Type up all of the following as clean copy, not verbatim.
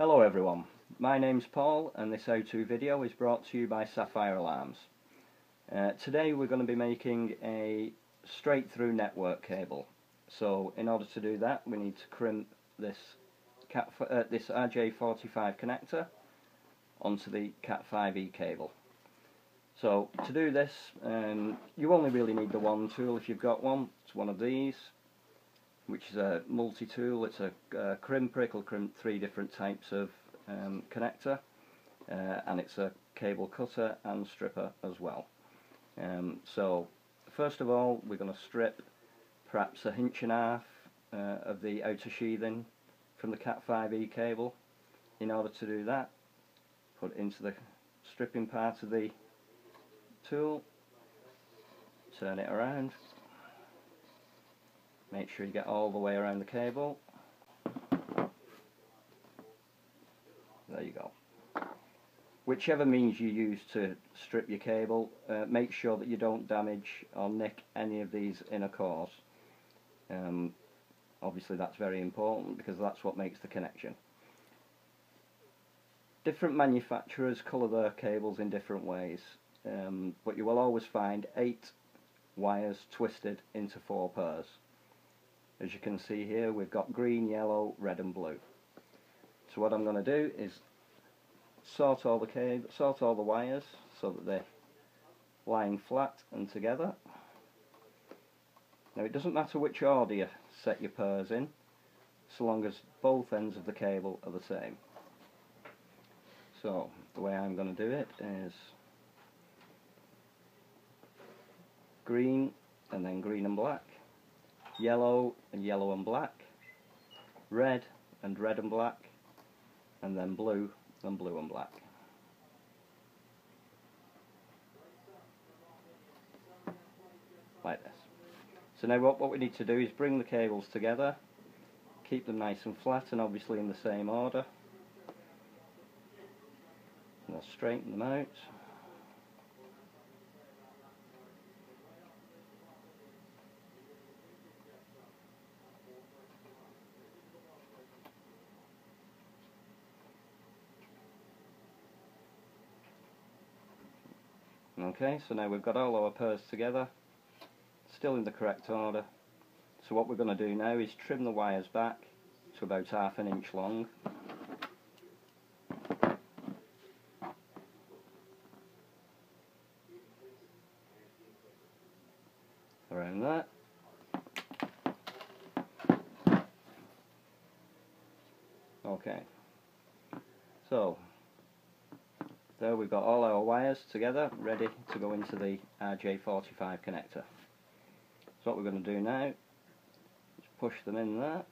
Hello everyone, my name's Paul and this how-to video is brought to you by Sapphire Alarms. Today we're going to be making a straight through network cable. So in order to do that we need to crimp this RJ45 connector onto the Cat5 cable. So to do this you only really need the one tool if you've got one. It's one of these, which is a multi-tool. It's a crimper. It'll crimp 3 different types of connector, and it's a cable cutter and stripper as well. So first of all we're going to strip perhaps 1.5 inches of the outer sheathing from the Cat5 cable. In order to do that, put it into the stripping part of the tool, turn it around. Make sure you get all the way around the cable. There you go. Whichever means you use to strip your cable, make sure that you don't damage or nick any of these inner cores. Obviously that's very important because that's what makes the connection. Different manufacturers colour their cables in different ways, but you will always find 8 wires twisted into 4 pairs. As you can see here, we've got green, yellow, red and blue. So what I'm going to do is sort all the wires so that they're lying flat and together. Now it doesn't matter which order you set your pairs in, so long as both ends of the cable are the same. So the way I'm going to do it is green and then green and black, yellow and yellow and black, red and red and black, and then blue and blue and black. Like this. So now what we need to do is bring the cables together, keep them nice and flat and obviously in the same order. And I'll straighten them out. Okay, so now we've got all our pairs together, still in the correct order. So what we're going to do now is trim the wires back to about 1/2 inch long. Around that. Okay, so there we've got all our wires together, ready to go into the RJ45 connector. So what we're going to do now is push them in there,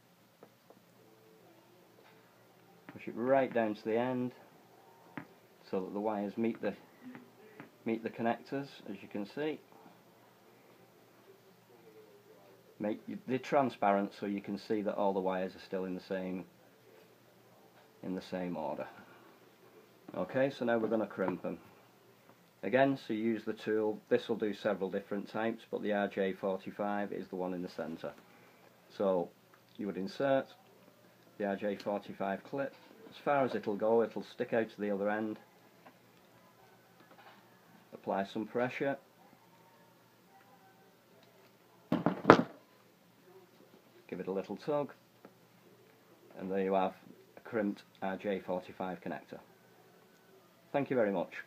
push it right down to the end so that the wires meet the connectors, as you can see. They're transparent so you can see that all the wires are still in the same order. Okay, so now we're going to crimp them. Again, so you use the tool. This will do several different types, but the RJ45 is the one in the centre. So you would insert the RJ45 clip. As far as it'll go, it'll stick out to the other end. Apply some pressure. Give it a little tug. And there you have a crimped RJ45 connector. Thank you very much.